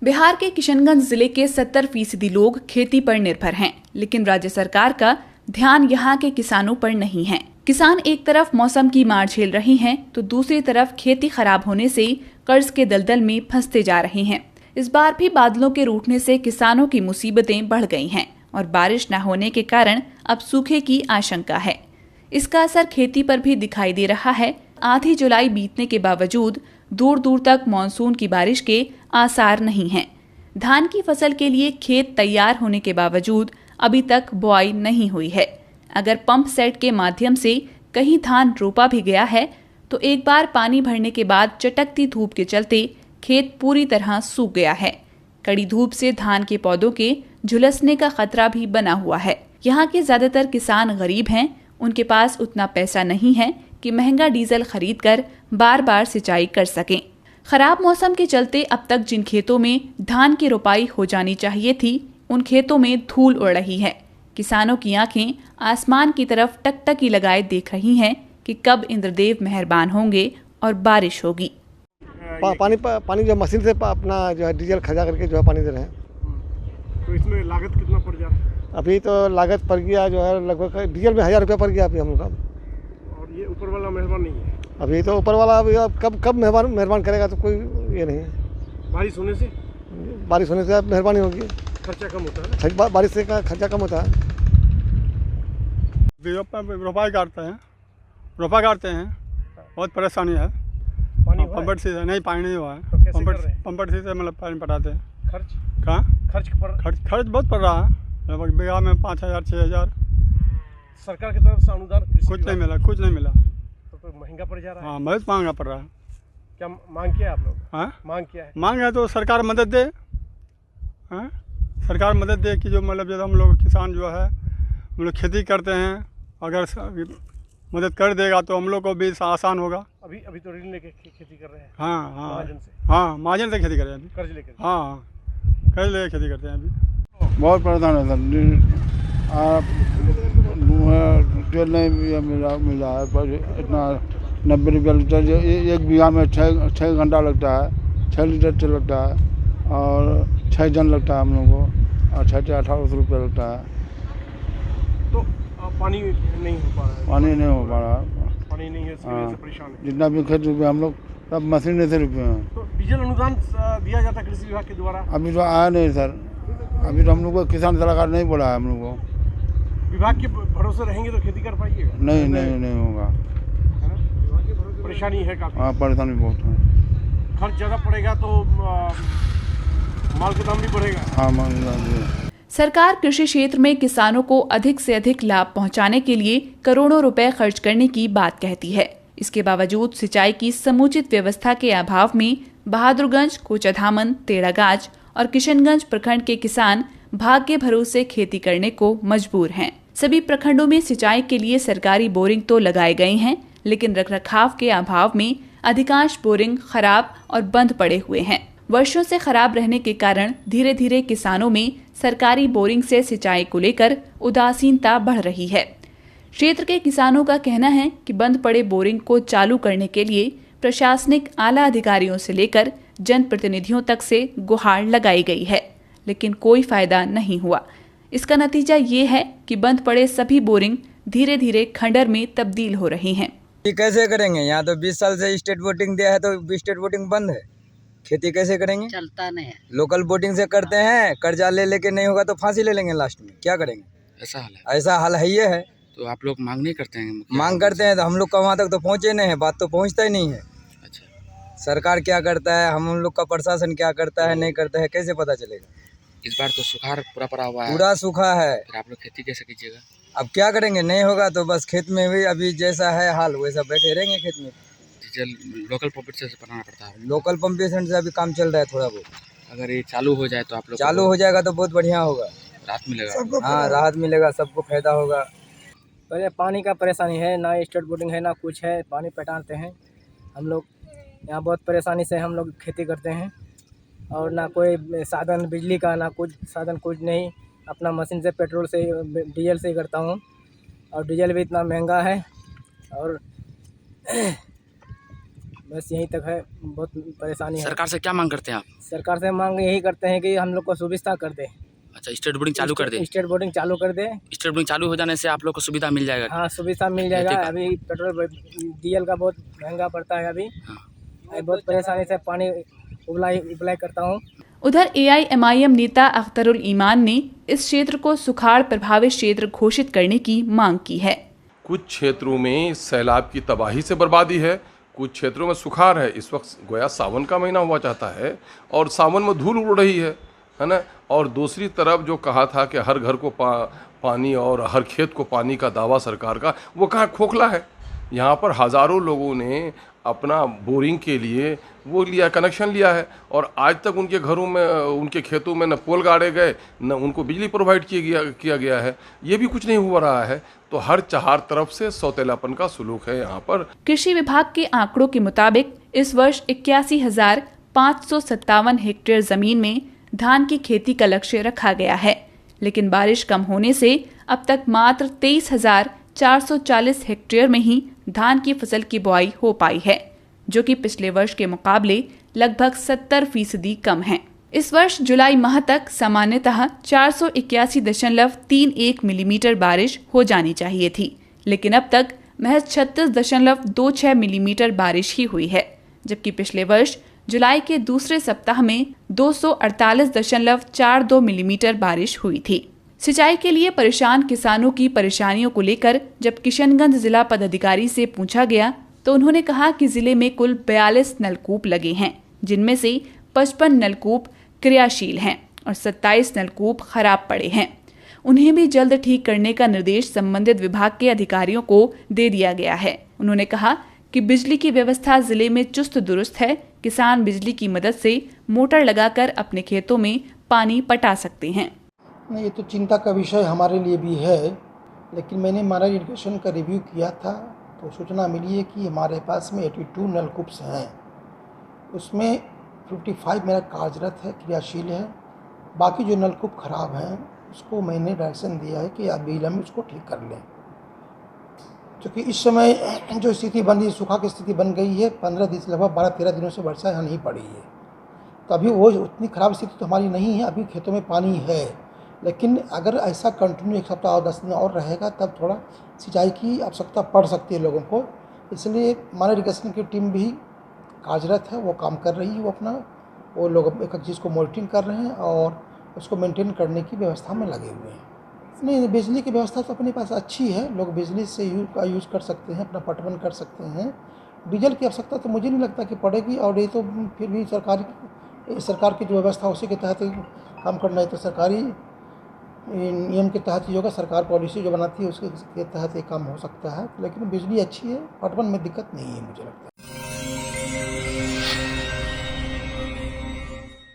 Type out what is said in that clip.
बिहार के किशनगंज जिले के 70% लोग खेती पर निर्भर हैं, लेकिन राज्य सरकार का ध्यान यहाँ के किसानों पर नहीं है। किसान एक तरफ मौसम की मार झेल रहे हैं तो दूसरी तरफ खेती खराब होने से कर्ज के दलदल में फंसते जा रहे हैं। इस बार भी बादलों के रूठने से किसानों की मुसीबतें बढ़ गई हैं और बारिश न होने के कारण अब सूखे की आशंका है। इसका असर खेती पर भी दिखाई दे रहा है। आधी जुलाई बीतने के बावजूद दूर दूर तक मानसून की बारिश के आसार नहीं हैं। धान की फसल के लिए खेत तैयार होने के बावजूद अभी तक बुआई नहीं हुई है। अगर पंप सेट के माध्यम से कहीं धान रोपा भी गया है तो एक बार पानी भरने के बाद चटकती धूप के चलते खेत पूरी तरह सूख गया है। कड़ी धूप से धान के पौधों के झुलसने का खतरा भी बना हुआ है। यहाँ के ज्यादातर किसान गरीब हैं, उनके पास उतना पैसा नहीं है कि महंगा डीजल खरीदकर बार बार सिंचाई कर सकें। खराब मौसम के चलते अब तक जिन खेतों में धान की रोपाई हो जानी चाहिए थी, उन खेतों में धूल उड़ रही है। किसानों की आंखें आसमान की तरफ टकटकी लगाए देख रही हैं कि कब इंद्रदेव मेहरबान होंगे और बारिश होगी। पानी जो मशीन से अपना जो है डीजल खर्चा करके जो है पानी दे रहे हैं। तो इसमें लागत कितना पड़ जा रहा है? अभी तो लागत पड़ गया जो है लगभग डीजल में 1000 रुपया पड़ गया अभी हम लोग का। और ये ऊपर वाला मेहरबान नहीं है? अभी तो ऊपर वाला अभी कब मेहरबान करेगा तो कोई ये नहीं है। बारिश होने से मेहरबानी होगी। खर्चा कम होता है ना? बारिश से का खर्चा कम होता है। रोपा काटते हैं बहुत परेशानी है। पंपट से नहीं, पानी नहीं हुआ है। तो कैसे कर रहे हैं? पंपट से मतलब पानी पटाते हैं। खर्च खर्च बहुत पड़ रहा है, लगभग बीघा में 5000 6000। सरकार की तरफ से अनुदान कुछ नहीं मिला। तो महंगा पड़ जा रहा है। हाँ, बहुत महंगा पड़ रहा है। क्या मांग किया आप लोग? हाँ, मांग किया है? मांग है तो सरकार मदद दे। हाँ, सरकार मदद दे कि जो मतलब जब हम लोग किसान जो है हम लोग खेती करते हैं, अगर मदद कर देगा तो हम लोग को भी आसान होगा। अभी तो ऋण लेके खेती कर रहे हैं। हाँ, महाजन से खेती कर रहे हैं अभी। कर्ज लेके? हाँ, कर्ज लेके खेती करते हैं अभी। बहुत परेशान है सर। तेल नहीं मिला है, पर इतना 90 रुपया लीटर। एक बीघा में 6 घंटा लगता है, 6 लीटर तेल लगता है और 6 जन लगता है हम लोग को, और 6 से 1800 रुपया लगता है। तो पानी नहीं हो पा रहा है? पानी नहीं हो पा रहा। पानी नहीं है, इसकी वजह से परेशान है। जितना भी खेत रुपये हम लोग सब मशीन से रुपये हैं। तो डीजल अनुदान दिया जाता है कृषि विभाग के द्वारा? अभी तो आया नहीं सर। अभी तो हम लोग को किसान सलाहकार नहीं बोला है हम लोग को। विभाग के भरोसे रहेंगे तो खेती कर पाइएगा? नहीं होगा। परेशानी है काफी? हाँ, परेशानी बहुत है। खर्च ज़्यादा पड़ेगा तो माल का दाम भी बढ़ेगा। हाँ, माल का दाम भी। सरकार कृषि क्षेत्र में किसानों को अधिक से अधिक लाभ पहुंचाने के लिए करोड़ों रुपए खर्च करने की बात कहती है। इसके बावजूद सिंचाई की समुचित व्यवस्था के अभाव में बहादुरगंज, कोचाधामन, तेड़ागाज और किशनगंज प्रखंड के किसान भाग्य भरोसे खेती करने को मजबूर हैं। सभी प्रखंडों में सिंचाई के लिए सरकारी बोरिंग तो लगाए गए हैं, लेकिन रखरखाव के अभाव में अधिकांश बोरिंग खराब और बंद पड़े हुए हैं। वर्षों से खराब रहने के कारण धीरे धीरे किसानों में सरकारी बोरिंग से सिंचाई को लेकर उदासीनता बढ़ रही है। क्षेत्र के किसानों का कहना है कि बंद पड़े बोरिंग को चालू करने के लिए प्रशासनिक आला अधिकारियों से लेकर जनप्रतिनिधियों तक से गुहार लगाई गई है, लेकिन कोई फायदा नहीं हुआ। इसका नतीजा ये है कि बंद पड़े सभी बोरिंग धीरे धीरे खंडर में तब्दील हो रही हैं। कैसे करेंगे? यहाँ तो 20 साल से स्टेट बोटिंग दिया है तो स्टेट बोटिंग बंद है। खेती कैसे करेंगे? चलता नहीं है। लोकल बोटिंग से करते हैं, कर्जा ले लेके नहीं होगा तो फांसी ले लेंगे लास्ट में। क्या करेंगे? ऐसा हाल है। ये है तो आप लोग मांग नहीं करते हैं? मांग करते हैं तो हम लोग का वहाँ तक तो पहुँचे नहीं है, बात तो पहुँचता ही नहीं है। अच्छा, सरकार क्या करता है, हम लोग का प्रशासन क्या करता है नहीं करता है, कैसे पता चलेगा? इस बार तो सुखाड़ पूरा पड़ा हुआ है। पूरा सूखा है। फिर आप लोग खेती कैसे कीजिएगा? अब क्या करेंगे? नहीं होगा तो बस खेत में भी अभी जैसा है हाल वैसा बैठे रहेंगे खेत में। डीजल लोकल पंप से बनाना पड़ता है? लोकल पंप से अभी काम चल रहा है थोड़ा बहुत। अगर ये चालू हो जाए तो आप लोग चालू हो जाएगा तो बहुत बढ़िया होगा, राहत मिलेगा। हाँ, राहत मिलेगा, सबको फायदा होगा। पहले पानी का परेशानी है, ना स्टेट बोर्डिंग है ना कुछ है। पानी पटाते हैं हम लोग यहाँ, बहुत परेशानी से हम लोग खेती करते हैं। और ना कोई साधन बिजली का, ना कुछ साधन, कुछ नहीं। अपना मशीन से, पेट्रोल से, डीजल से ही करता हूँ। और डीजल भी इतना महंगा है और बस यहीं तक है, बहुत परेशानी है। सरकार से क्या मांग करते हैं आप? सरकार से मांग यही करते हैं कि हम लोग को सुविधा कर दे, अच्छा, स्टेट बोर्डिंग चालू कर दे। स्टेट बोर्डिंग चालू कर दे। स्टेट बोर्डिंग चालू हो जाने से आप लोग को सुविधा मिल जाएगा। हाँ, सुविधा मिल जाएगा। अभी पेट्रोल डीजल का बहुत महंगा पड़ता है अभी। बहुत परेशानी से पानी उबलाई करता हूँ। उधर AIMIM नेता अख्तरुल ईमान ने इस क्षेत्र को सुखाड़ प्रभावित क्षेत्र घोषित करने की मांग की है। कुछ क्षेत्रों में सैलाब की तबाही से बर्बादी है, कुछ क्षेत्रों में सुखाड़ है। इस वक्त गोया सावन का महीना हुआ चाहता है और सावन में धूल उड़ रही है ना। और दूसरी तरफ जो कहा था कि हर घर को पानी और हर खेत को पानी का दावा सरकार का, वो कहाँ खोखला है। यहाँ पर हज़ारों लोगों ने अपना बोरिंग के लिए वो लिया, कनेक्शन लिया है और आज तक उनके घरों में, उनके खेतों में न पोल गाड़े गए, न उनको बिजली प्रोवाइड किया गया है। ये भी कुछ नहीं हो रहा है। तो हर चार तरफ से सौतेलापन का सुलूक है यहाँ पर। कृषि विभाग के आंकड़ों के मुताबिक इस वर्ष 81,557 हेक्टेयर जमीन में धान की खेती का लक्ष्य रखा गया है, लेकिन बारिश कम होने से अब तक मात्र 23,440 हेक्टेयर में ही धान की फसल की बुआई हो पाई है, जो कि पिछले वर्ष के मुकाबले लगभग 70% कम है। इस वर्ष जुलाई माह तक सामान्यतः 481.31 मिलीमीटर बारिश हो जानी चाहिए थी, लेकिन अब तक महज 36.26 मिलीमीटर बारिश ही हुई है, जबकि पिछले वर्ष जुलाई के दूसरे सप्ताह में 248.42 मिलीमीटर बारिश हुई थी। सिंचाई के लिए परेशान किसानों की परेशानियों को लेकर जब किशनगंज जिला पदाधिकारी से पूछा गया तो उन्होंने कहा कि जिले में कुल 42 नलकूप लगे हैं, जिनमें से 55 नलकूप क्रियाशील हैं और 27 नलकूप खराब पड़े हैं। उन्हें भी जल्द ठीक करने का निर्देश संबंधित विभाग के अधिकारियों को दे दिया गया है। उन्होंने कहा कि बिजली की व्यवस्था जिले में चुस्त दुरुस्त है। किसान बिजली की मदद से मोटर लगाकर अपने खेतों में पानी पटा सकते हैं। नहीं, ये तो चिंता का विषय हमारे लिए भी है, लेकिन मैंने हमारा इरिगेशन का रिव्यू किया था तो सूचना मिली है कि हमारे पास में 82 नलकूप्स हैं। उसमें 55 मेरा कार्यरत है, क्रियाशील है। बाकी जो नलकूप ख़राब हैं उसको मैंने डायरेक्शन दिया है कि आप बिजली में उसको ठीक कर लें, क्योंकि इस समय जो स्थिति बन रही, सूखा की स्थिति बन गई है। 15 दिन से लगभग 12-13 दिनों से वर्षा यहाँ नहीं पड़ी है, तो अभी वो उतनी ख़राब स्थिति तो हमारी नहीं है। अभी खेतों में पानी है, लेकिन अगर ऐसा कंटिन्यू 1 सप्ताह और 10 दिन और रहेगा तब थोड़ा सिंचाई की आवश्यकता पड़ सकती है लोगों को। इसलिए हमारे इरिगेशन की टीम भी कार्यरत है, वो काम कर रही है। वो लोग एक चीज़ को मॉनिटरिंग कर रहे हैं और उसको मेंटेन करने की व्यवस्था में लगे हुए हैं। नहीं, बिजली की व्यवस्था तो अपने पास अच्छी है, लोग बिजली से यूज़ कर सकते हैं, अपना पटवन कर सकते हैं। डीजल की आवश्यकता तो मुझे नहीं लगता कि पड़ेगी, और ये तो फिर भी सरकार की जो व्यवस्था उसी के तहत काम करना है, तो सरकारी नियम के तहत ही होगा। सरकार पॉलिसी जो बनाती है उसके तहत ये काम हो सकता है, लेकिन बिजली अच्छी है, पटवन में दिक्कत नहीं है मुझे लगता है।